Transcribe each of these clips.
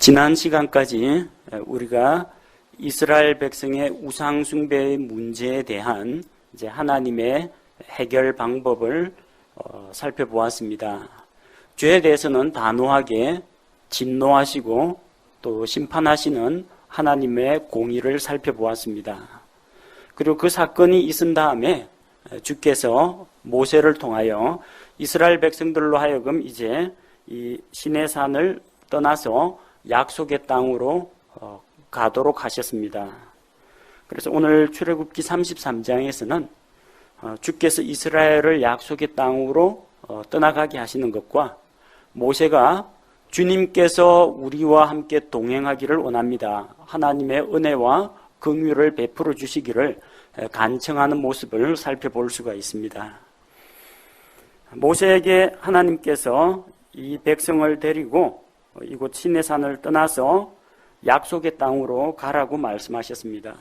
지난 시간까지 우리가 이스라엘 백성의 우상 숭배의 문제에 대한 이제 하나님의 해결 방법을 살펴보았습니다. 죄에 대해서는 단호하게 진노하시고 또 심판하시는 하나님의 공의를 살펴보았습니다. 그리고 그 사건이 있은 다음에 주께서 모세를 통하여 이스라엘 백성들로 하여금 이제 이 시내산을 떠나서 약속의 땅으로 가도록 하셨습니다. 그래서 오늘 출애굽기 33장에서는 주께서 이스라엘을 약속의 땅으로 떠나가게 하시는 것과 모세가 주님께서 우리와 함께 동행하기를 원합니다. 하나님의 은혜와 긍휼을 베풀어 주시기를 간청하는 모습을 살펴볼 수가 있습니다. 모세에게 하나님께서 이 백성을 데리고 이곳 시내산을 떠나서 약속의 땅으로 가라고 말씀하셨습니다.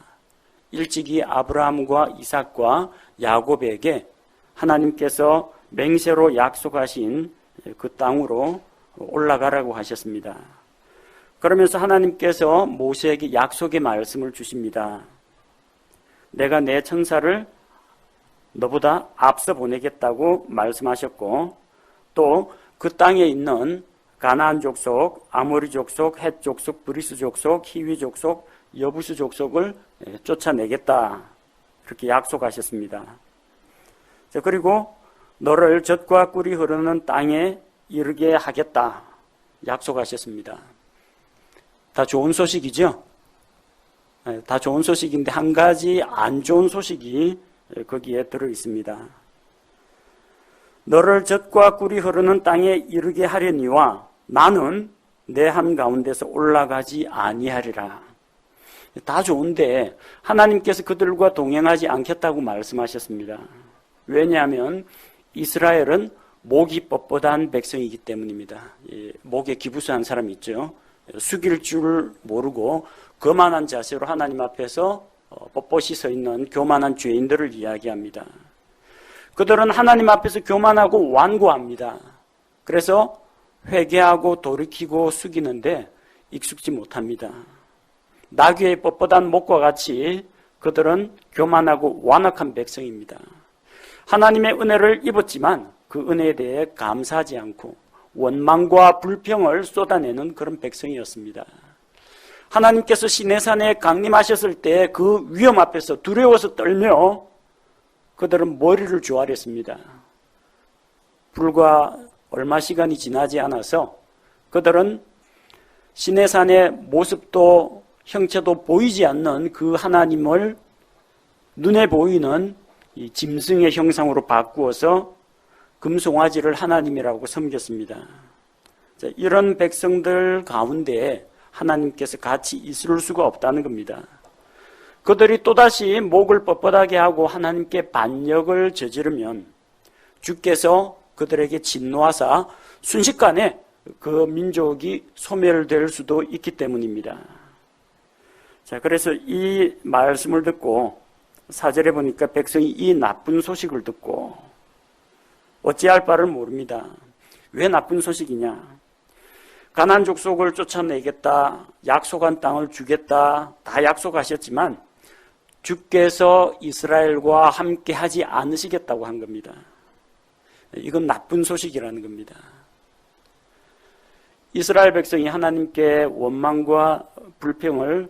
일찍이 아브라함과 이삭과 야곱에게 하나님께서 맹세로 약속하신 그 땅으로 올라가라고 하셨습니다. 그러면서 하나님께서 모세에게 약속의 말씀을 주십니다. 내가 내 천사를 너보다 앞서 보내겠다고 말씀하셨고 또 그 땅에 있는 가나안 족속, 아모리 족속, 헷 족속, 브리스 족속, 히위 족속, 여부스 족속을 쫓아내겠다. 그렇게 약속하셨습니다. 그리고 너를 젖과 꿀이 흐르는 땅에 이르게 하겠다. 약속하셨습니다. 다 좋은 소식이죠? 다 좋은 소식인데 한 가지 안 좋은 소식이 거기에 들어 있습니다. 너를 젖과 꿀이 흐르는 땅에 이르게 하려니와 나는 내 한가운데서 올라가지 아니하리라. 다 좋은데 하나님께서 그들과 동행하지 않겠다고 말씀하셨습니다. 왜냐하면 이스라엘은 목이 뻣뻣한 백성이기 때문입니다. 목에 기부스한 사람이 있죠. 숙일 줄 모르고 거만한 자세로 하나님 앞에서 뻣뻣이 서 있는 교만한 죄인들을 이야기합니다. 그들은 하나님 앞에서 교만하고 완고합니다. 그래서 회개하고 돌이키고 숙이는데 익숙지 못합니다. 나귀의 뻣뻣한 목과 같이 그들은 교만하고 완악한 백성입니다. 하나님의 은혜를 입었지만 그 은혜에 대해 감사하지 않고 원망과 불평을 쏟아내는 그런 백성이었습니다. 하나님께서 시내산에 강림하셨을 때 그 위험 앞에서 두려워서 떨며 그들은 머리를 조아렸습니다. 불과 얼마 시간이 지나지 않아서 그들은 시내산의 모습도 형체도 보이지 않는 그 하나님을 눈에 보이는 이 짐승의 형상으로 바꾸어서 금송아지를 하나님이라고 섬겼습니다. 이런 백성들 가운데 하나님께서 같이 있을 수가 없다는 겁니다. 그들이 또다시 목을 뻣뻣하게 하고 하나님께 반역을 저지르면 주께서 그들에게 진노하사 순식간에 그 민족이 소멸될 수도 있기 때문입니다. 자, 그래서 이 말씀을 듣고 4절에 보니까 백성이 이 나쁜 소식을 듣고 어찌할 바를 모릅니다. 왜 나쁜 소식이냐? 가나안 족속을 쫓아내겠다, 약속한 땅을 주겠다, 다 약속하셨지만 주께서 이스라엘과 함께 하지 않으시겠다고 한 겁니다. 이건 나쁜 소식이라는 겁니다. 이스라엘 백성이 하나님께 원망과 불평을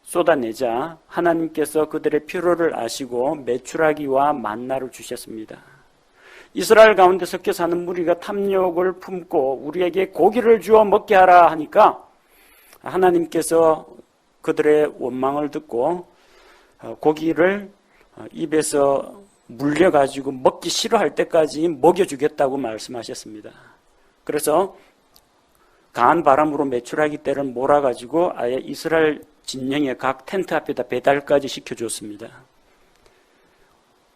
쏟아내자 하나님께서 그들의 필요를 아시고 메추라기와 만나를 주셨습니다. 이스라엘 가운데 섞여 사는 무리가 탐욕을 품고 우리에게 고기를 주어 먹게 하라 하니까 하나님께서 그들의 원망을 듣고 고기를 입에서 물려가지고 먹기 싫어할 때까지 먹여주겠다고 말씀하셨습니다. 그래서 강한 바람으로 메추라기 떼를 몰아가지고 아예 이스라엘 진영의 각 텐트 앞에다 배달까지 시켜줬습니다.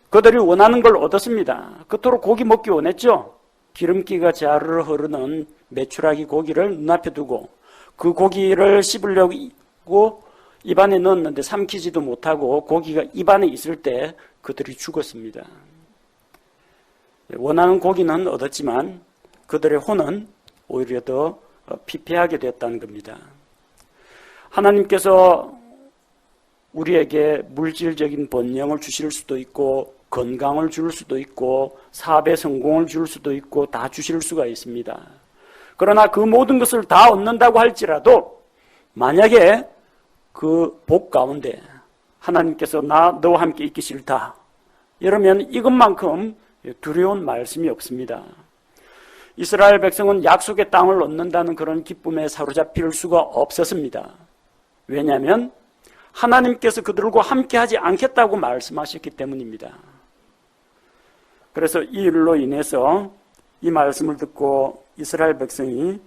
그들이 원하는 걸 얻었습니다. 그토록 고기 먹기 원했죠. 기름기가 자르르 흐르는 메추라기 고기를 눈앞에 두고 그 고기를 씹으려고 입안에 넣었는데 삼키지도 못하고 고기가 입안에 있을 때 그들이 죽었습니다. 원하는 고기는 얻었지만 그들의 혼은 오히려 더 피폐하게 되었다는 겁니다. 하나님께서 우리에게 물질적인 번영을 주실 수도 있고 건강을 줄 수도 있고 사업의 성공을 줄 수도 있고 다 주실 수가 있습니다. 그러나 그 모든 것을 다 얻는다고 할지라도 만약에 그 복 가운데 하나님께서 너와 함께 있기 싫다 이러면 이것만큼 두려운 말씀이 없습니다. 이스라엘 백성은 약속의 땅을 얻는다는 그런 기쁨에 사로잡힐 수가 없었습니다. 왜냐하면 하나님께서 그들과 함께하지 않겠다고 말씀하셨기 때문입니다. 그래서 이 일로 인해서 이 말씀을 듣고 이스라엘 백성이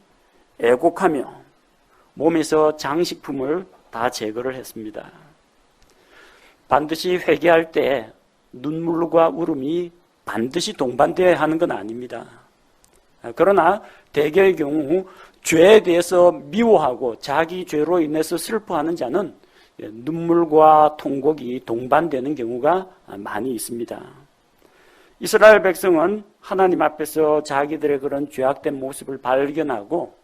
애곡하며 몸에서 장식품을 다 제거를 했습니다. 반드시 회개할 때 눈물과 울음이 반드시 동반되어야 하는 건 아닙니다. 그러나 대개의 경우 죄에 대해서 미워하고 자기 죄로 인해서 슬퍼하는 자는 눈물과 통곡이 동반되는 경우가 많이 있습니다. 이스라엘 백성은 하나님 앞에서 자기들의 그런 죄악된 모습을 발견하고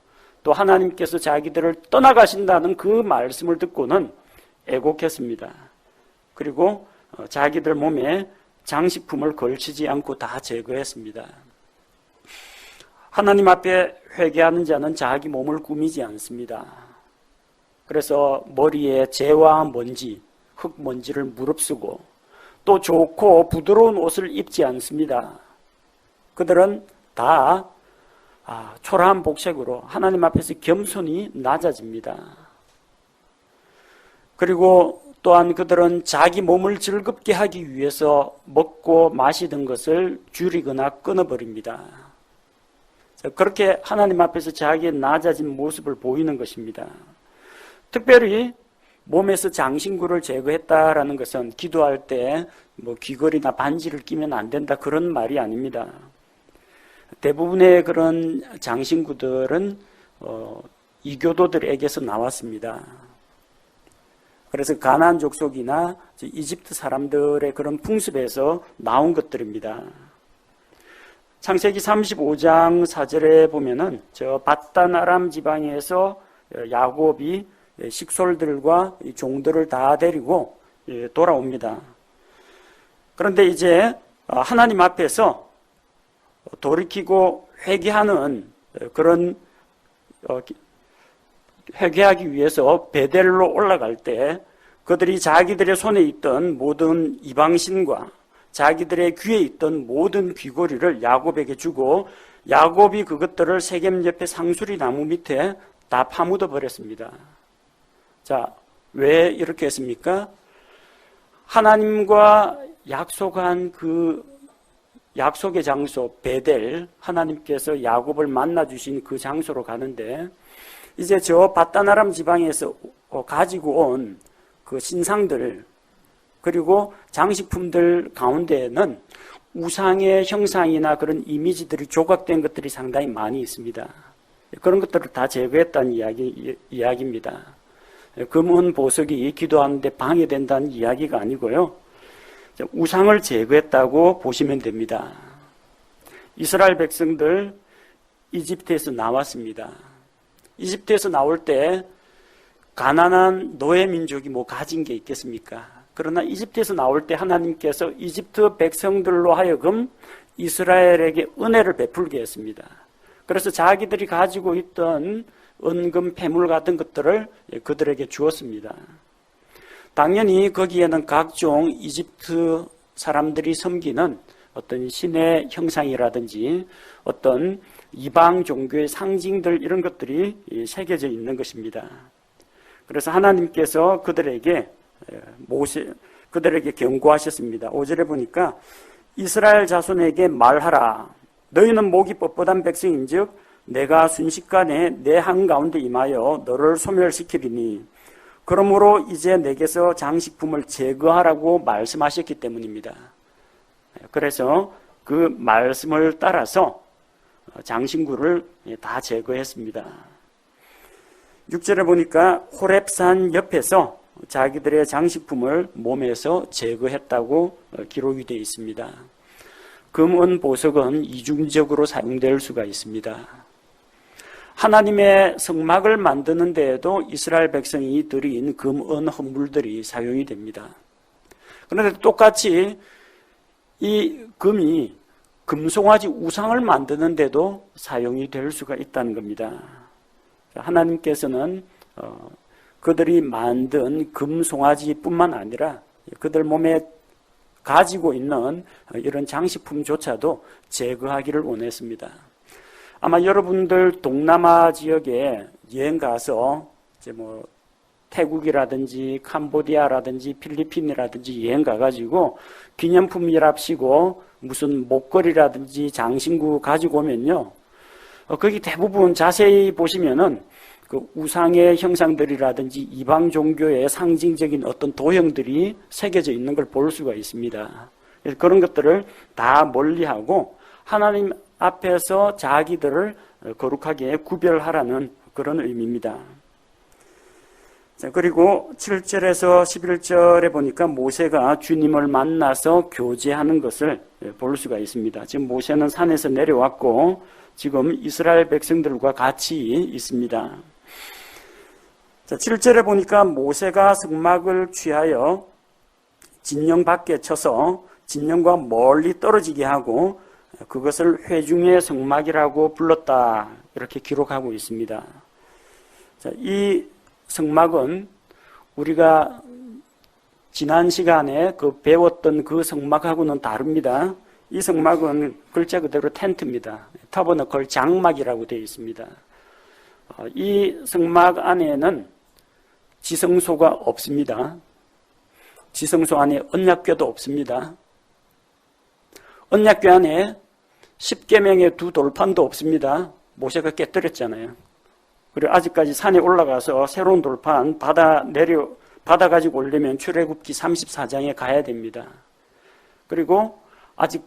또 하나님께서 자기들을 떠나가신다는 그 말씀을 듣고는 애곡했습니다. 그리고 자기들 몸에 장식품을 걸치지 않고 다 제거했습니다. 하나님 앞에 회개하는 자는 자기 몸을 꾸미지 않습니다. 그래서 머리에 재와 먼지, 흙먼지를 무릅쓰고 또 좋고 부드러운 옷을 입지 않습니다. 그들은 다 초라한 복색으로 하나님 앞에서 겸손히 낮아집니다. 그리고 또한 그들은 자기 몸을 즐겁게 하기 위해서 먹고 마시던 것을 줄이거나 끊어버립니다. 그렇게 하나님 앞에서 자기의 낮아진 모습을 보이는 것입니다. 특별히 몸에서 장신구를 제거했다라는 것은 기도할 때 귀걸이나 반지를 끼면 안 된다 그런 말이 아닙니다. 대부분의 그런 장신구들은 이교도들에게서 나왔습니다. 그래서 가나안 족속이나 이집트 사람들의 그런 풍습에서 나온 것들입니다. 창세기 35장 4절에 보면은 저 밧단 아람 지방에서 야곱이 식솔들과 종들을 다 데리고 돌아옵니다. 그런데 이제 하나님 앞에서 돌이키고 회개하는 그런 회개하기 위해서 베델로 올라갈 때 그들이 자기들의 손에 있던 모든 이방신과 자기들의 귀에 있던 모든 귀고리를 야곱에게 주고 야곱이 그것들을 세겜 옆에 상수리 나무 밑에 다 파묻어 버렸습니다. 자, 왜 이렇게 했습니까? 하나님과 약속한 그 약속의 장소 베델, 하나님께서 야곱을 만나 주신 그 장소로 가는데 이제 저 밧단 아람 지방에서 가지고 온 그 신상들 그리고 장식품들 가운데에는 우상의 형상이나 그런 이미지들이 조각된 것들이 상당히 많이 있습니다. 그런 것들을 다 제거했다는 이야기입니다. 금은 보석이 기도하는데 방해된다는 이야기가 아니고요. 우상을 제거했다고 보시면 됩니다. 이스라엘 백성들 이집트에서 나왔습니다. 이집트에서 나올 때 가난한 노예 민족이 가진 게 있겠습니까? 그러나 이집트에서 나올 때 하나님께서 이집트 백성들로 하여금 이스라엘에게 은혜를 베풀게 했습니다. 그래서 자기들이 가지고 있던 은금, 폐물 같은 것들을 그들에게 주었습니다. 당연히 거기에는 각종 이집트 사람들이 섬기는 어떤 신의 형상이라든지 어떤 이방 종교의 상징들 이런 것들이 새겨져 있는 것입니다. 그래서 하나님께서 그들에게 경고하셨습니다. 5절에 보니까 이스라엘 자손에게 말하라. 너희는 목이 뻣뻣한 백성인즉 내가 순식간에 내 한가운데 임하여 너를 소멸시키리니 그러므로 이제 내게서 장식품을 제거하라고 말씀하셨기 때문입니다. 그래서 그 말씀을 따라서 장신구를 다 제거했습니다. 6절에 보니까 호렙산 옆에서 자기들의 장식품을 몸에서 제거했다고 기록이 되어 있습니다. 금, 은, 보석은 이중적으로 사용될 수가 있습니다. 하나님의 성막을 만드는 데에도 이스라엘 백성이 드린 금, 은, 헌물들이 사용이 됩니다. 그런데 똑같이 이 금이 금송아지 우상을 만드는 데도 사용이 될 수가 있다는 겁니다. 하나님께서는 그들이 만든 금송아지뿐만 아니라 그들 몸에 가지고 있는 이런 장식품조차도 제거하기를 원했습니다. 아마 여러분들 동남아 지역에 여행 가서 이제 뭐 태국이라든지 캄보디아라든지 필리핀이라든지 여행 가가지고 기념품이랍시고 무슨 목걸이라든지 장신구 가지고 오면요, 거기 대부분 자세히 보시면은 그 우상의 형상들이라든지 이방 종교의 상징적인 어떤 도형들이 새겨져 있는 걸 볼 수가 있습니다. 그래서 그런 것들을 다 멀리하고 하나님 앞에서 자기들을 거룩하게 구별하라는 그런 의미입니다. 자, 그리고 7절에서 11절에 보니까 모세가 주님을 만나서 교제하는 것을 볼 수가 있습니다. 지금 모세는 산에서 내려왔고 지금 이스라엘 백성들과 같이 있습니다. 자, 7절에 보니까 모세가 성막을 취하여 진영 밖에 쳐서 진영과 멀리 떨어지게 하고 그것을 회중의 성막이라고 불렀다, 이렇게 기록하고 있습니다. 자, 이 성막은 우리가 지난 시간에 배웠던 그 성막하고는 다릅니다. 이 성막은 글자 그대로 텐트입니다. 타버너클 장막이라고 되어 있습니다. 이 성막 안에는 지성소가 없습니다. 지성소 안에 언약궤도 없습니다. 언약궤 안에 십계명의 두 돌판도 없습니다. 모세가 깨뜨렸잖아요. 그리고 아직까지 산에 올라가서 새로운 돌판 받아 가지고 오려면 출애굽기 34장에 가야 됩니다. 그리고 아직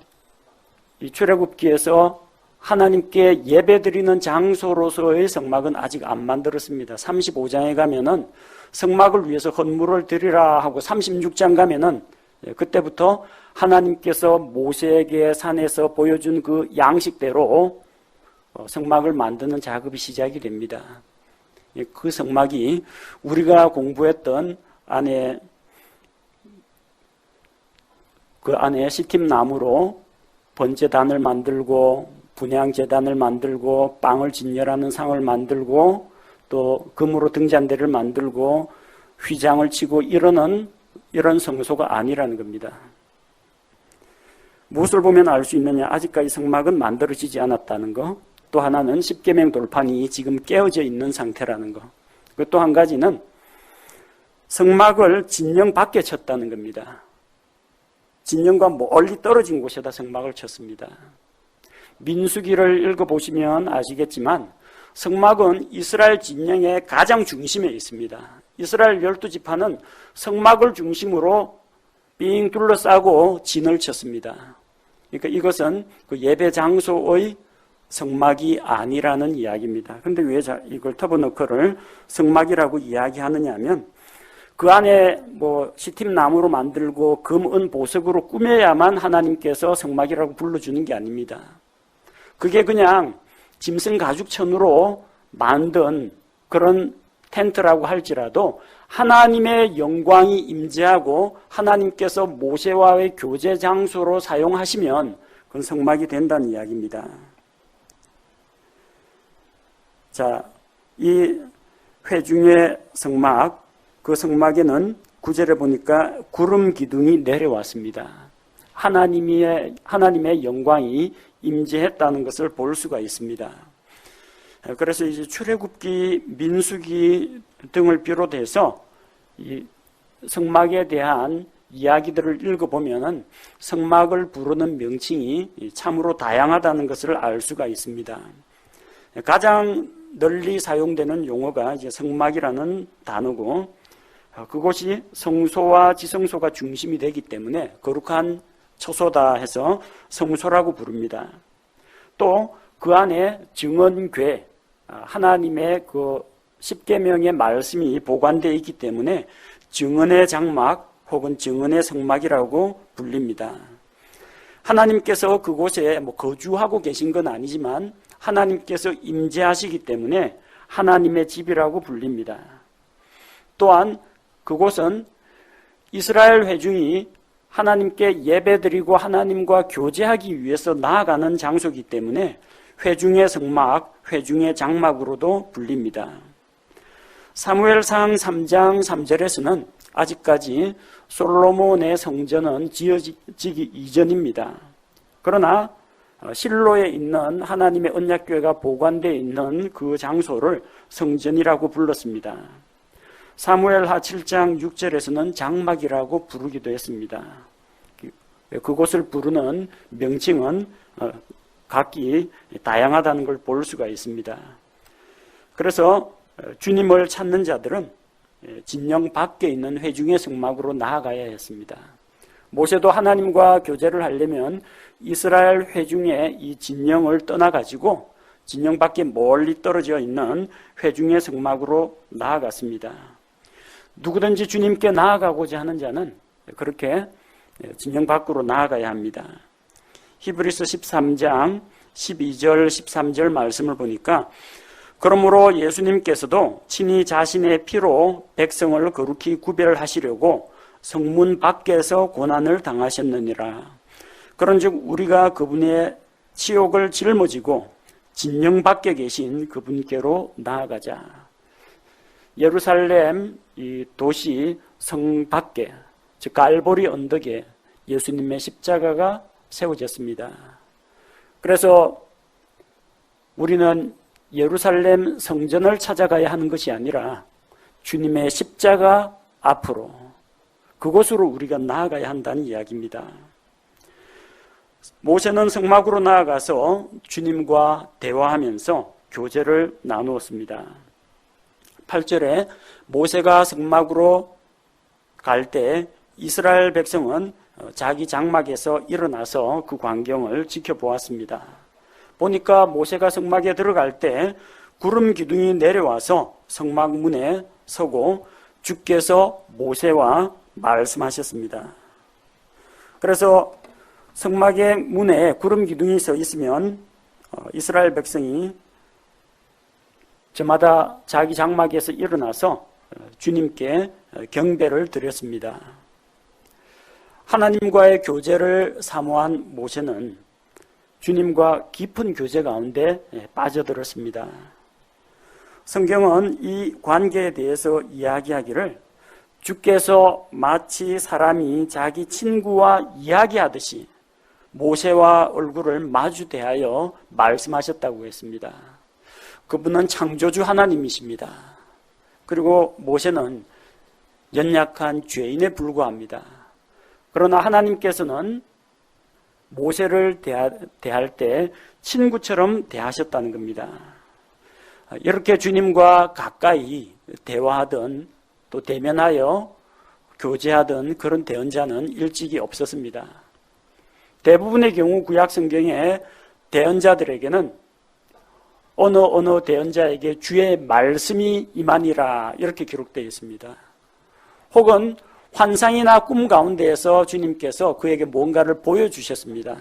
이 출애굽기에서 하나님께 예배드리는 장소로서의 성막은 아직 안 만들었습니다. 35장에 가면은 성막을 위해서 헌물을 드리라 하고 36장 가면은 그때부터 하나님께서 모세에게 산에서 보여준 그 양식대로 성막을 만드는 작업이 시작이 됩니다. 그 성막이 우리가 공부했던 그 안에 시팀 나무로 번제단을 만들고 분향제단을 만들고 빵을 진열하는 상을 만들고 또 금으로 등잔대를 만들고 휘장을 치고 이런 성소가 아니라는 겁니다. 무엇을 보면 알 수 있느냐? 아직까지 성막은 만들어지지 않았다는 거. 또 하나는 십계명 돌판이 지금 깨어져 있는 상태라는 거. 또 한 가지는 성막을 진영 밖에 쳤다는 겁니다. 진영과 멀리 떨어진 곳에다 성막을 쳤습니다. 민수기를 읽어보시면 아시겠지만 성막은 이스라엘 진영의 가장 중심에 있습니다. 이스라엘 12지파는 성막을 중심으로 삥 둘러싸고 진을 쳤습니다. 그러니까 이것은 그 예배 장소의 성막이 아니라는 이야기입니다. 그런데 왜 이걸 터버너클을 성막이라고 이야기하느냐 하면 그 안에 뭐 시팀 나무로 만들고 금, 은, 보석으로 꾸며야만 하나님께서 성막이라고 불러주는 게 아닙니다. 그게 그냥 짐승 가죽천으로 만든 그런 텐트라고 할지라도 하나님의 영광이 임재하고 하나님께서 모세와의 교제 장소로 사용하시면 그건 성막이 된다는 이야기입니다. 자, 이 회중의 성막, 그 성막에는 9절에 보니까 구름 기둥이 내려왔습니다. 하나님의 영광이 임재했다는 것을 볼 수가 있습니다. 그래서 이제 출애굽기, 민수기 등을 비롯해서 이 성막에 대한 이야기들을 읽어보면은 성막을 부르는 명칭이 참으로 다양하다는 것을 알 수가 있습니다. 가장 널리 사용되는 용어가 이제 성막이라는 단어고, 그곳이 성소와 지성소가 중심이 되기 때문에 거룩한 처소다 해서 성소라고 부릅니다. 또 그 안에 증언궤, 하나님의 그 십계명의 말씀이 보관되어 있기 때문에 증언의 장막 혹은 증언의 성막이라고 불립니다. 하나님께서 그곳에 거주하고 계신 건 아니지만 하나님께서 임재하시기 때문에 하나님의 집이라고 불립니다. 또한 그곳은 이스라엘 회중이 하나님께 예배드리고 하나님과 교제하기 위해서 나아가는 장소이기 때문에 회중의 성막, 회중의 장막으로도 불립니다. 사무엘상 3장 3절에서는 아직까지 솔로몬의 성전은 지어지기 이전입니다. 그러나 실로에 있는 하나님의 언약궤가 보관되어 있는 그 장소를 성전이라고 불렀습니다. 사무엘하 7장 6절에서는 장막이라고 부르기도 했습니다. 그곳을 부르는 명칭은 각기 다양하다는 걸 볼 수가 있습니다. 그래서 주님을 찾는 자들은 진영 밖에 있는 회중의 성막으로 나아가야 했습니다. 모세도 하나님과 교제를 하려면 이스라엘 회중의 이 진영을 떠나가지고 진영 밖에 멀리 떨어져 있는 회중의 성막으로 나아갔습니다. 누구든지 주님께 나아가고자 하는 자는 그렇게 진영 밖으로 나아가야 합니다. 히브리서 13장 12절 13절 말씀을 보니까 그러므로 예수님께서도 친히 자신의 피로 백성을 거룩히 구별하시려고 성문 밖에서 고난을 당하셨느니라. 그런즉 우리가 그분의 치욕을 짊어지고 진영 밖에 계신 그분께로 나아가자. 예루살렘 이 도시 성 밖에, 즉 갈보리 언덕에 예수님의 십자가가 세워졌습니다. 그래서 우리는 예루살렘 성전을 찾아가야 하는 것이 아니라 주님의 십자가 앞으로, 그곳으로 우리가 나아가야 한다는 이야기입니다. 모세는 성막으로 나아가서 주님과 대화하면서 교제를 나누었습니다. 8절에 모세가 성막으로 갈 때 이스라엘 백성은 자기 장막에서 일어나서 그 광경을 지켜보았습니다. 보니까 모세가 성막에 들어갈 때 구름 기둥이 내려와서 성막 문에 서고 주께서 모세와 말씀하셨습니다. 그래서 성막의 문에 구름 기둥이 서 있으면 이스라엘 백성이 저마다 자기 장막에서 일어나서 주님께 경배를 드렸습니다. 하나님과의 교제를 사모한 모세는 주님과 깊은 교제 가운데 빠져들었습니다. 성경은 이 관계에 대해서 이야기하기를 주께서 마치 사람이 자기 친구와 이야기하듯이 모세와 얼굴을 마주 대하여 말씀하셨다고 했습니다. 그분은 창조주 하나님이십니다. 그리고 모세는 연약한 죄인에 불과합니다. 그러나 하나님께서는 모세를 대할 때 친구처럼 대하셨다는 겁니다. 이렇게 주님과 가까이 대화하던 또 대면하여 교제하던 그런 대언자는 일찍이 없었습니다. 대부분의 경우 구약 성경에 대언자들에게는 어느 대언자에게 주의 말씀이 임하니라 이렇게 기록되어 있습니다. 혹은 환상이나 꿈 가운데에서 주님께서 그에게 뭔가를 보여주셨습니다.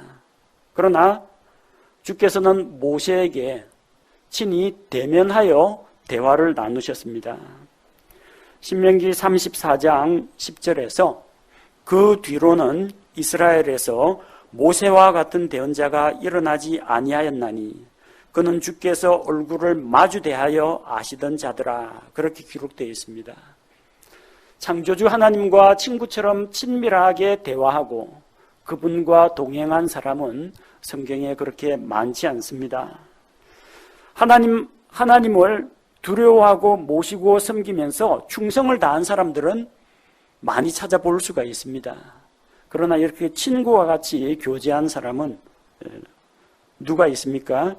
그러나 주께서는 모세에게 친히 대면하여 대화를 나누셨습니다. 신명기 34장 10절에서 그 뒤로는 이스라엘에서 모세와 같은 대언자가 일어나지 아니하였나니 그는 주께서 얼굴을 마주 대하여 아시던 자더라 그렇게 기록되어 있습니다. 창조주 하나님과 친구처럼 친밀하게 대화하고 그분과 동행한 사람은 성경에 그렇게 많지 않습니다. 하나님을 두려워하고 모시고 섬기면서 충성을 다한 사람들은 많이 찾아볼 수가 있습니다. 그러나 이렇게 친구와 같이 교제한 사람은 누가 있습니까?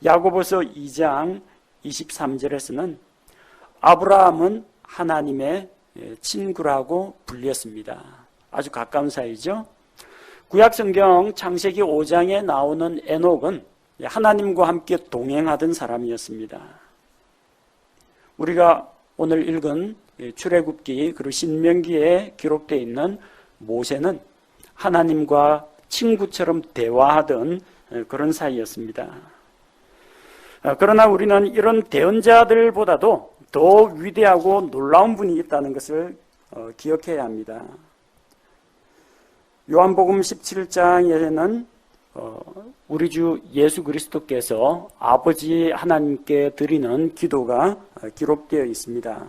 야고보서 2장 23절에서는 아브라함은 하나님의 친구라고 불렸습니다. 아주 가까운 사이죠. 구약성경 창세기 5장에 나오는 에녹은 하나님과 함께 동행하던 사람이었습니다. 우리가 오늘 읽은 출애굽기 그리고 신명기에 기록되어 있는 모세는 하나님과 친구처럼 대화하던 그런 사이였습니다. 그러나 우리는 이런 대언자들보다도 더 위대하고 놀라운 분이 있다는 것을 기억해야 합니다. 요한복음 17장에는 우리 주 예수 그리스도께서 아버지 하나님께 드리는 기도가 기록되어 있습니다.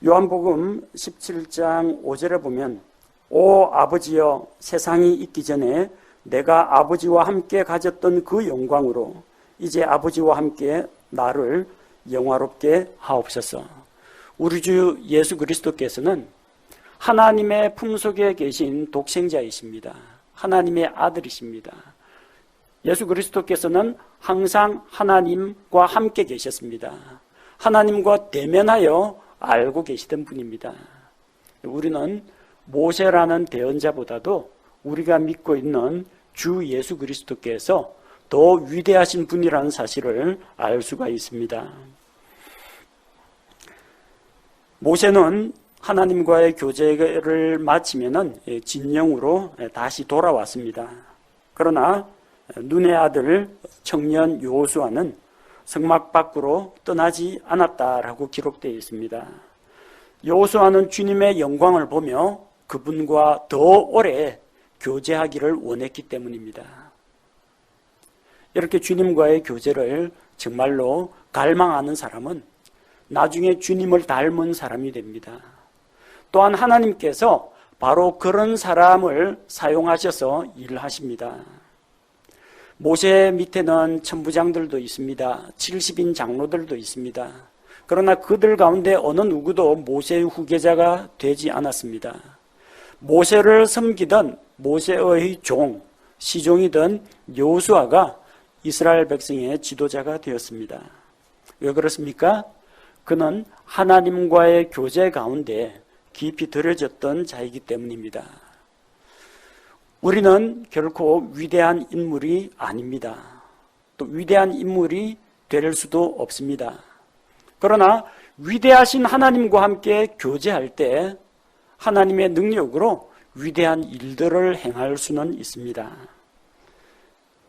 요한복음 17장 5절에 보면 오 아버지여 세상이 있기 전에 내가 아버지와 함께 가졌던 그 영광으로 이제 아버지와 함께 나를 영화롭게 하옵소서. 우리 주 예수 그리스도께서는 하나님의 품속에 계신 독생자이십니다. 하나님의 아들이십니다. 예수 그리스도께서는 항상 하나님과 함께 계셨습니다. 하나님과 대면하여 알고 계시던 분입니다. 우리는 모세라는 대언자보다도 우리가 믿고 있는 주 예수 그리스도께서 더 위대하신 분이라는 사실을 알 수가 있습니다. 모세는 하나님과의 교제를 마치면은 진영으로 다시 돌아왔습니다. 그러나 눈의 아들 청년 여호수아는 성막 밖으로 떠나지 않았다라고 기록되어 있습니다. 여호수아는 주님의 영광을 보며 그분과 더 오래 교제하기를 원했기 때문입니다. 이렇게 주님과의 교제를 정말로 갈망하는 사람은 나중에 주님을 닮은 사람이 됩니다. 또한 하나님께서 바로 그런 사람을 사용하셔서 일하십니다. 모세 밑에는 천부장들도 있습니다. 70인 장로들도 있습니다. 그러나 그들 가운데 어느 누구도 모세의 후계자가 되지 않았습니다. 모세를 섬기던 모세의 종, 시종이던 여호수아가 이스라엘 백성의 지도자가 되었습니다. 왜 그렇습니까? 그는 하나님과의 교제 가운데 깊이 들여졌던 자이기 때문입니다. 우리는 결코 위대한 인물이 아닙니다. 또 위대한 인물이 될 수도 없습니다. 그러나 위대하신 하나님과 함께 교제할 때 하나님의 능력으로 위대한 일들을 행할 수는 있습니다.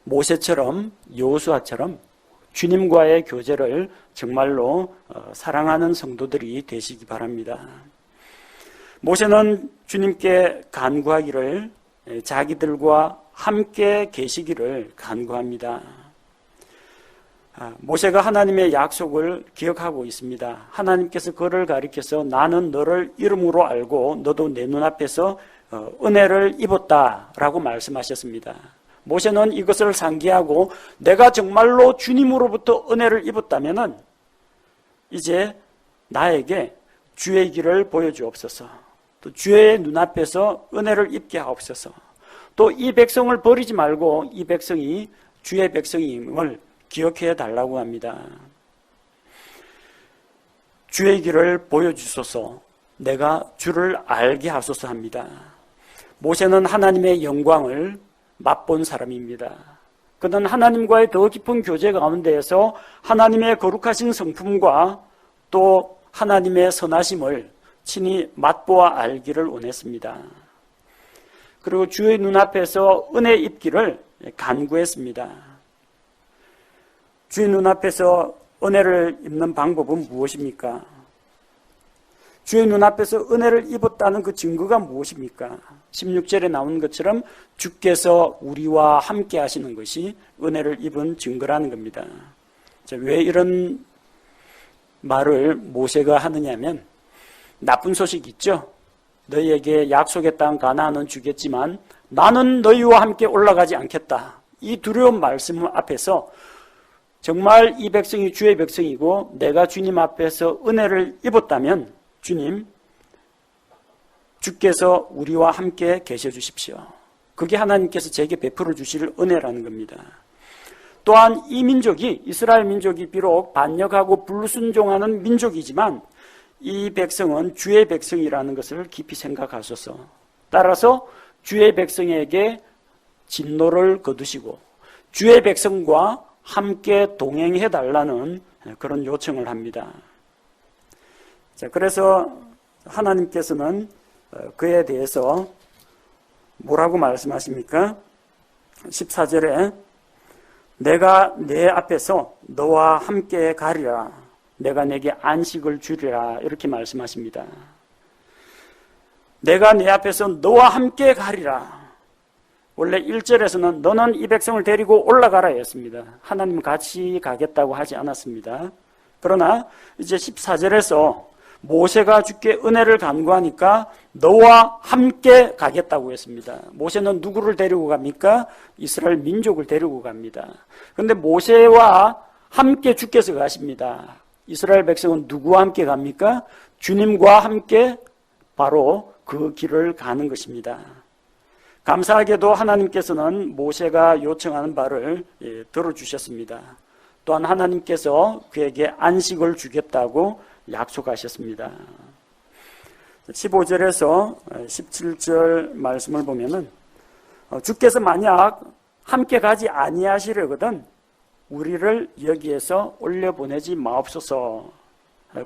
모세처럼 여호수아처럼 주님과의 교제를 정말로 사랑하는 성도들이 되시기 바랍니다. 모세는 주님께 간구하기를 자기들과 함께 계시기를 간구합니다. 모세가 하나님의 약속을 기억하고 있습니다. 하나님께서 그를 가리켜서 나는 너를 이름으로 알고 너도 내 눈앞에서 은혜를 입었다라고 말씀하셨습니다. 모세는 이것을 상기하고 내가 정말로 주님으로부터 은혜를 입었다면 이제 나에게 주의 길을 보여주옵소서. 또 주의 눈앞에서 은혜를 입게 하옵소서. 또 이 백성을 버리지 말고 이 백성이 주의 백성임을 기억해 달라고 합니다. 주의 길을 보여주소서. 내가 주를 알게 하소서 합니다. 모세는 하나님의 영광을 맛본 사람입니다. 그는 하나님과의 더 깊은 교제 가운데에서 하나님의 거룩하신 성품과 또 하나님의 선하심을 친히 맛보아 알기를 원했습니다. 그리고 주의 눈앞에서 은혜 입기를 간구했습니다. 주의 눈앞에서 은혜를 입는 방법은 무엇입니까? 주의 눈앞에서 은혜를 입었다는 그 증거가 무엇입니까? 16절에 나온 것처럼 주께서 우리와 함께 하시는 것이 은혜를 입은 증거라는 겁니다. 왜 이런 말을 모세가 하느냐면 나쁜 소식 있죠? 너희에게 약속의 땅 가나안은 주겠지만 나는 너희와 함께 올라가지 않겠다. 이 두려운 말씀 앞에서 정말 이 백성이 주의 백성이고 내가 주님 앞에서 은혜를 입었다면 주님, 주께서 우리와 함께 계셔 주십시오. 그게 하나님께서 제게 베풀어 주실 은혜라는 겁니다. 또한 이 민족이 이스라엘 민족이 비록 반역하고 불순종하는 민족이지만 이 백성은 주의 백성이라는 것을 깊이 생각하소서. 따라서 주의 백성에게 진노를 거두시고 주의 백성과 함께 동행해 달라는 그런 요청을 합니다. 자, 그래서 하나님께서는 그에 대해서 뭐라고 말씀하십니까? 14절에 내가 내 앞에서 너와 함께 가리라. 내가 내게 안식을 주리라. 이렇게 말씀하십니다. 내가 내 앞에서 너와 함께 가리라. 원래 1절에서는 너는 이 백성을 데리고 올라가라 했습니다. 하나님은 같이 가겠다고 하지 않았습니다. 그러나 이제 14절에서 모세가 주께 은혜를 간구하니까 너와 함께 가겠다고 했습니다. 모세는 누구를 데리고 갑니까? 이스라엘 민족을 데리고 갑니다. 그런데 모세와 함께 주께서 가십니다. 이스라엘 백성은 누구와 함께 갑니까? 주님과 함께 바로 그 길을 가는 것입니다. 감사하게도 하나님께서는 모세가 요청하는 바를 들어주셨습니다. 또한 하나님께서 그에게 안식을 주겠다고 약속하셨습니다. 15절에서 17절 말씀을 보면은 주께서 만약 함께 가지 아니하시려거든 우리를 여기에서 올려보내지 마옵소서,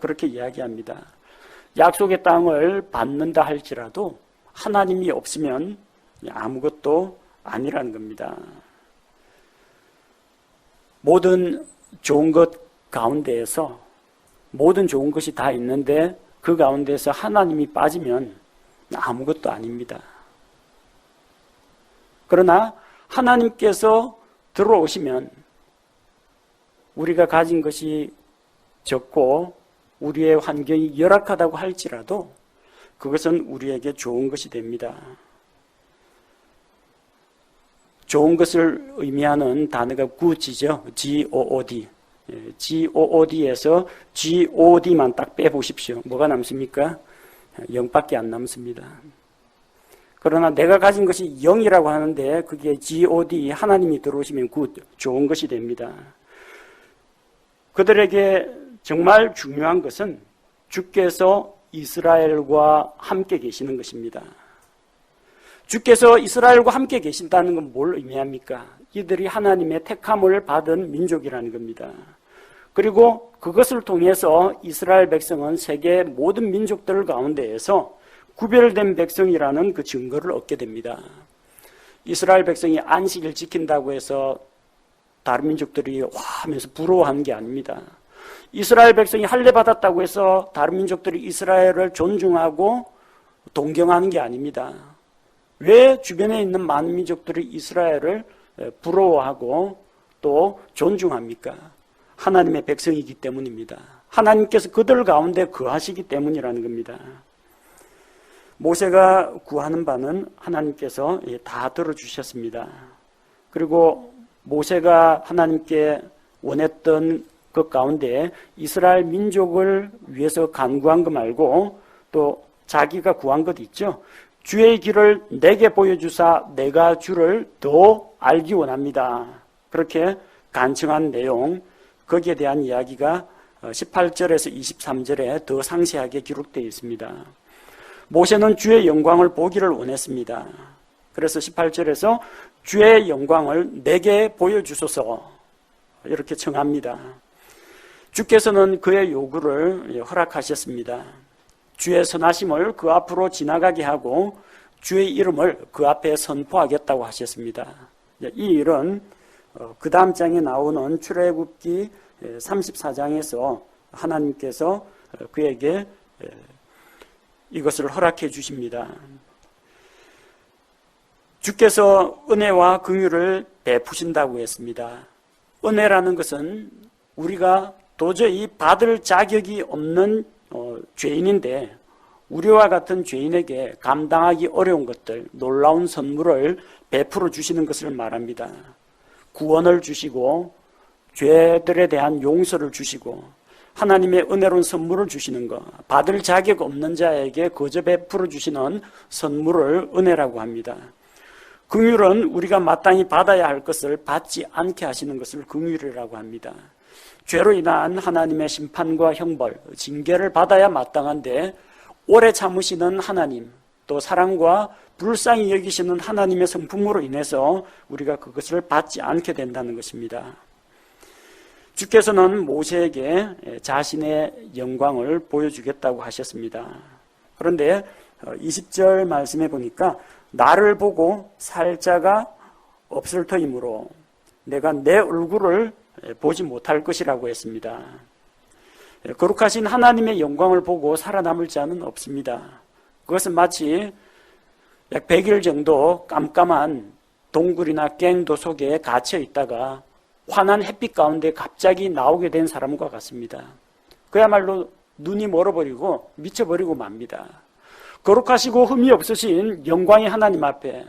그렇게 이야기합니다. 약속의 땅을 받는다 할지라도 하나님이 없으면 아무것도 아니라는 겁니다. 모든 좋은 것 가운데에서 모든 좋은 것이 다 있는데 그 가운데서 하나님이 빠지면 아무것도 아닙니다. 그러나 하나님께서 들어오시면 우리가 가진 것이 적고 우리의 환경이 열악하다고 할지라도 그것은 우리에게 좋은 것이 됩니다. 좋은 것을 의미하는 단어가 good이죠. G-O-O-D. G-O-O-D에서 G-O-D만 딱 빼보십시오. 뭐가 남습니까? 0밖에 안 남습니다. 그러나 내가 가진 것이 0이라고 하는데 그게 G-O-D, 하나님이 들어오시면 good, 좋은 것이 됩니다. 그들에게 정말 중요한 것은 주께서 이스라엘과 함께 계시는 것입니다. 주께서 이스라엘과 함께 계신다는 건 뭘 의미합니까? 이들이 하나님의 택함을 받은 민족이라는 겁니다. 그리고 그것을 통해서 이스라엘 백성은 세계 모든 민족들 가운데에서 구별된 백성이라는 그 증거를 얻게 됩니다. 이스라엘 백성이 안식일 지킨다고 해서 다른 민족들이 와 하면서 부러워하는 게 아닙니다. 이스라엘 백성이 할례 받았다고 해서 다른 민족들이 이스라엘을 존중하고 동경하는 게 아닙니다. 왜 주변에 있는 많은 민족들이 이스라엘을 부러워하고 또 존중합니까? 하나님의 백성이기 때문입니다. 하나님께서 그들 가운데 거하시기 때문이라는 겁니다. 모세가 구하는 바는 하나님께서 다 들어주셨습니다. 그리고 모세가 하나님께 원했던 그 가운데 이스라엘 민족을 위해서 간구한 거 말고 또 자기가 구한 것 있죠. 주의 길을 내게 보여주사 내가 주를 더 알기 원합니다. 그렇게 간청한 내용, 거기에 대한 이야기가 18절에서 23절에 더 상세하게 기록되어 있습니다. 모세는 주의 영광을 보기를 원했습니다. 그래서 18절에서 주의 영광을 내게 보여주소서 이렇게 청합니다. 주께서는 그의 요구를 허락하셨습니다. 주의 선하심을 그 앞으로 지나가게 하고 주의 이름을 그 앞에 선포하겠다고 하셨습니다. 이 일은 그 다음 장에 나오는 출애굽기 34장에서 하나님께서 그에게 이것을 허락해 주십니다. 주께서 은혜와 긍휼을 베푸신다고 했습니다. 은혜라는 것은 우리가 도저히 받을 자격이 없는 죄인인데 우리와 같은 죄인에게 감당하기 어려운 것들, 놀라운 선물을 베풀어 주시는 것을 말합니다. 구원을 주시고 죄들에 대한 용서를 주시고 하나님의 은혜로운 선물을 주시는 것, 받을 자격 없는 자에게 거저 베풀어 주시는 선물을 은혜라고 합니다. 긍휼은 우리가 마땅히 받아야 할 것을 받지 않게 하시는 것을 긍휼이라고 합니다. 죄로 인한 하나님의 심판과 형벌, 징계를 받아야 마땅한데 오래 참으시는 하나님, 또 사랑과 불쌍히 여기시는 하나님의 성품으로 인해서 우리가 그것을 받지 않게 된다는 것입니다. 주께서는 모세에게 자신의 영광을 보여주겠다고 하셨습니다. 그런데 20절 말씀해 보니까 나를 보고 살 자가 없을 터이므로 내가 내 얼굴을 보지 못할 것이라고 했습니다. 거룩하신 하나님의 영광을 보고 살아남을 자는 없습니다. 그것은 마치 약 100일 정도 깜깜한 동굴이나 갱도 속에 갇혀 있다가 환한 햇빛 가운데 갑자기 나오게 된 사람과 같습니다. 그야말로 눈이 멀어버리고 미쳐버리고 맙니다. 거룩하시고 흠이 없으신 영광의 하나님 앞에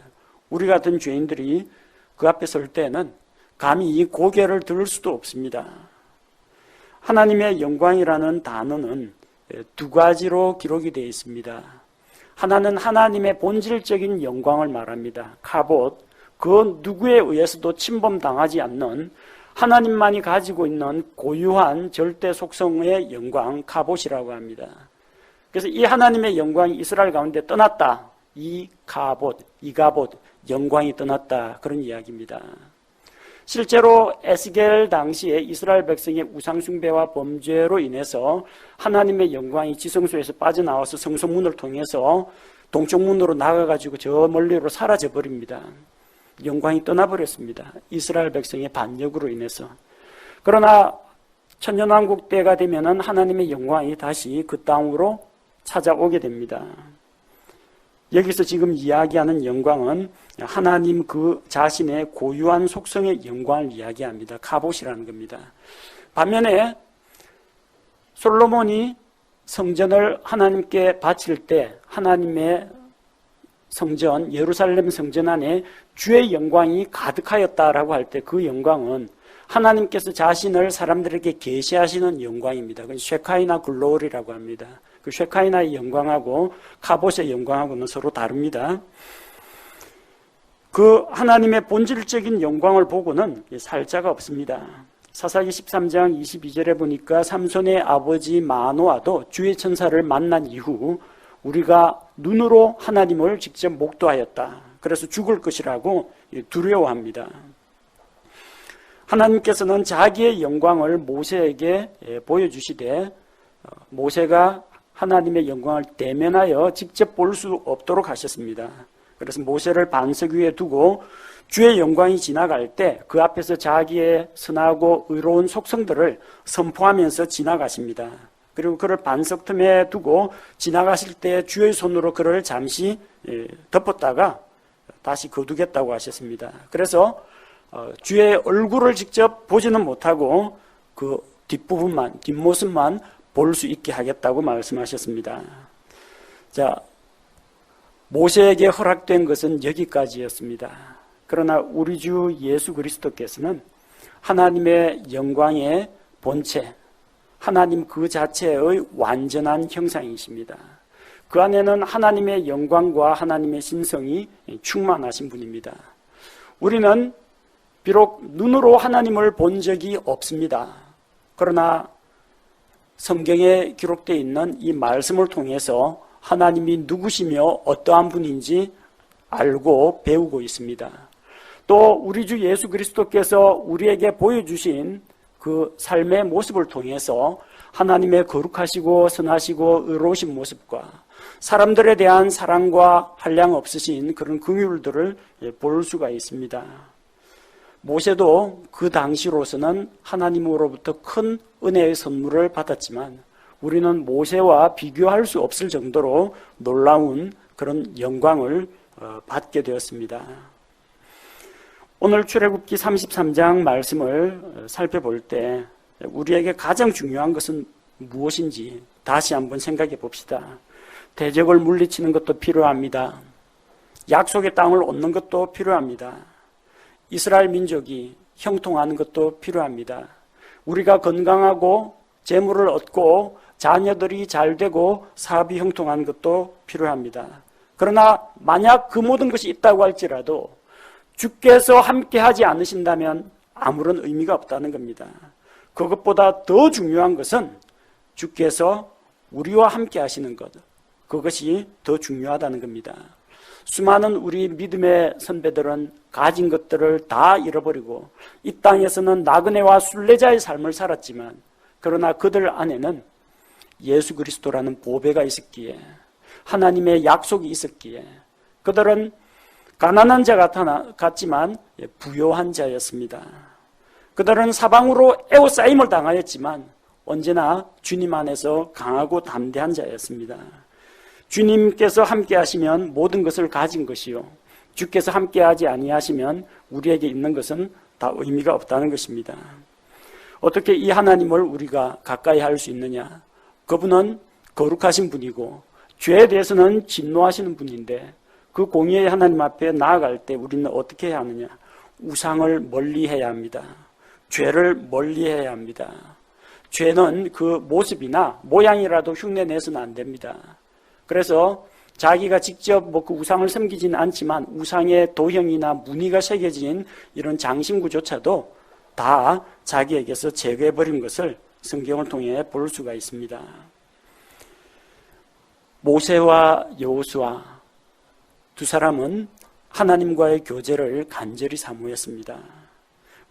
우리 같은 죄인들이 그 앞에 설 때는 감히 고개를 들 수도 없습니다. 하나님의 영광이라는 단어는 두 가지로 기록이 되어 있습니다. 하나는 하나님의 본질적인 영광을 말합니다. 카봇, 그 누구에 의해서도 침범당하지 않는 하나님만이 가지고 있는 고유한 절대 속성의 영광, 카봇이라고 합니다. 그래서 이 하나님의 영광이 이스라엘 가운데 떠났다. 이 가봇, 영광이 떠났다. 그런 이야기입니다. 실제로 에스겔 당시에 이스라엘 백성의 우상숭배와 범죄로 인해서 하나님의 영광이 지성소에서 빠져나와서 성소문을 통해서 동쪽문으로 나가가지고 저 멀리로 사라져 버립니다. 영광이 떠나버렸습니다. 이스라엘 백성의 반역으로 인해서. 그러나 천년왕국 때가 되면은 하나님의 영광이 다시 그 땅으로 찾아오게 됩니다. 여기서 지금 이야기하는 영광은 하나님 그 자신의 고유한 속성의 영광을 이야기합니다. 카봇이라는 겁니다. 반면에 솔로몬이 성전을 하나님께 바칠 때 하나님의 성전, 예루살렘 성전 안에 주의 영광이 가득하였다라고 할 때 그 영광은 하나님께서 자신을 사람들에게 계시하시는 영광입니다. 그건 쉐카이나 글로리라고 합니다. 그 쉐카이나의 영광하고 카봇의 영광하고는 서로 다릅니다. 그 하나님의 본질적인 영광을 보고는 살 자가 없습니다. 사사기 13장 22절에 보니까 삼손의 아버지 마노아도 주의 천사를 만난 이후 우리가 눈으로 하나님을 직접 목도하였다. 그래서 죽을 것이라고 두려워합니다. 하나님께서는 자기의 영광을 모세에게 보여주시되 모세가 하나님의 영광을 대면하여 직접 볼 수 없도록 하셨습니다. 그래서 모세를 반석 위에 두고 주의 영광이 지나갈 때 그 앞에서 자기의 선하고 의로운 속성들을 선포하면서 지나가십니다. 그리고 그를 반석 틈에 두고 지나가실 때 주의 손으로 그를 잠시 덮었다가 다시 거두겠다고 하셨습니다. 그래서 주의 얼굴을 직접 보지는 못하고 그 뒷부분만, 뒷모습만 볼 수 있게 하겠다고 말씀하셨습니다. 자, 모세에게 허락된 것은 여기까지였습니다. 그러나 우리 주 예수 그리스도께서는 하나님의 영광의 본체, 하나님 그 자체의 완전한 형상이십니다. 그 안에는 하나님의 영광과 하나님의 신성이 충만하신 분입니다. 우리는 비록 눈으로 하나님을 본 적이 없습니다. 그러나 성경에 기록되어 있는 이 말씀을 통해서 하나님이 누구시며 어떠한 분인지 알고 배우고 있습니다. 또 우리 주 예수 그리스도께서 우리에게 보여주신 그 삶의 모습을 통해서 하나님의 거룩하시고 선하시고 의로우신 모습과 사람들에 대한 사랑과 한량 없으신 그런 긍휼들을 볼 수가 있습니다. 모세도 그 당시로서는 하나님으로부터 큰 은혜의 선물을 받았지만 우리는 모세와 비교할 수 없을 정도로 놀라운 그런 영광을 받게 되었습니다. 오늘 출애굽기 33장 말씀을 살펴볼 때 우리에게 가장 중요한 것은 무엇인지 다시 한번 생각해 봅시다. 대적을 물리치는 것도 필요합니다. 약속의 땅을 얻는 것도 필요합니다. 이스라엘 민족이 형통하는 것도 필요합니다. 우리가 건강하고 재물을 얻고 자녀들이 잘 되고 사업이 형통하는 것도 필요합니다. 그러나 만약 그 모든 것이 있다고 할지라도 주께서 함께 하지 않으신다면 아무런 의미가 없다는 겁니다. 그것보다 더 중요한 것은 주께서 우리와 함께 하시는 것, 그것이 더 중요하다는 겁니다. 수많은 우리 믿음의 선배들은 가진 것들을 다 잃어버리고 이 땅에서는 나그네와 순례자의 삶을 살았지만 그러나 그들 안에는 예수 그리스도라는 보배가 있었기에 하나님의 약속이 있었기에 그들은 가난한 자 같지만 부요한 자였습니다. 그들은 사방으로 에워싸임을 당하였지만 언제나 주님 안에서 강하고 담대한 자였습니다. 주님께서 함께 하시면 모든 것을 가진 것이요, 주께서 함께 하지 아니하시면 우리에게 있는 것은 다 의미가 없다는 것입니다. 어떻게 이 하나님을 우리가 가까이 할 수 있느냐? 그분은 거룩하신 분이고 죄에 대해서는 진노하시는 분인데 그 공의의 하나님 앞에 나아갈 때 우리는 어떻게 해야 하느냐? 우상을 멀리해야 합니다. 죄를 멀리해야 합니다. 죄는 그 모습이나 모양이라도 흉내내서는 안 됩니다. 그래서 자기가 직접 그 우상을 섬기지는 않지만 우상의 도형이나 무늬가 새겨진 이런 장신구조차도 다 자기에게서 제거해버린 것을 성경을 통해 볼 수가 있습니다. 모세와 여호수아 두 사람은 하나님과의 교제를 간절히 사모했습니다.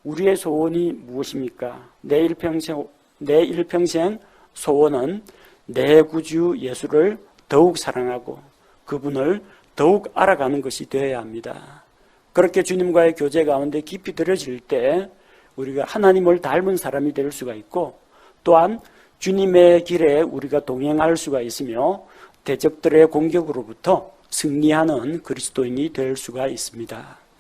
우리의 소원이 무엇입니까? 내 일평생 소원은 내 구주 예수를 더욱 사랑하고 그분을 더욱 알아가는 것이 되어야 합니다. 그렇게 주님과의 교제 가운데 깊이 들어질 때 우리가 하나님을 닮은 사람이 될 수가 있고 또한 주님의 길에 우리가 동행할 수가 있으며 대적들의 공격으로부터 승리하는 그리스도인이 될 수가 있습니다.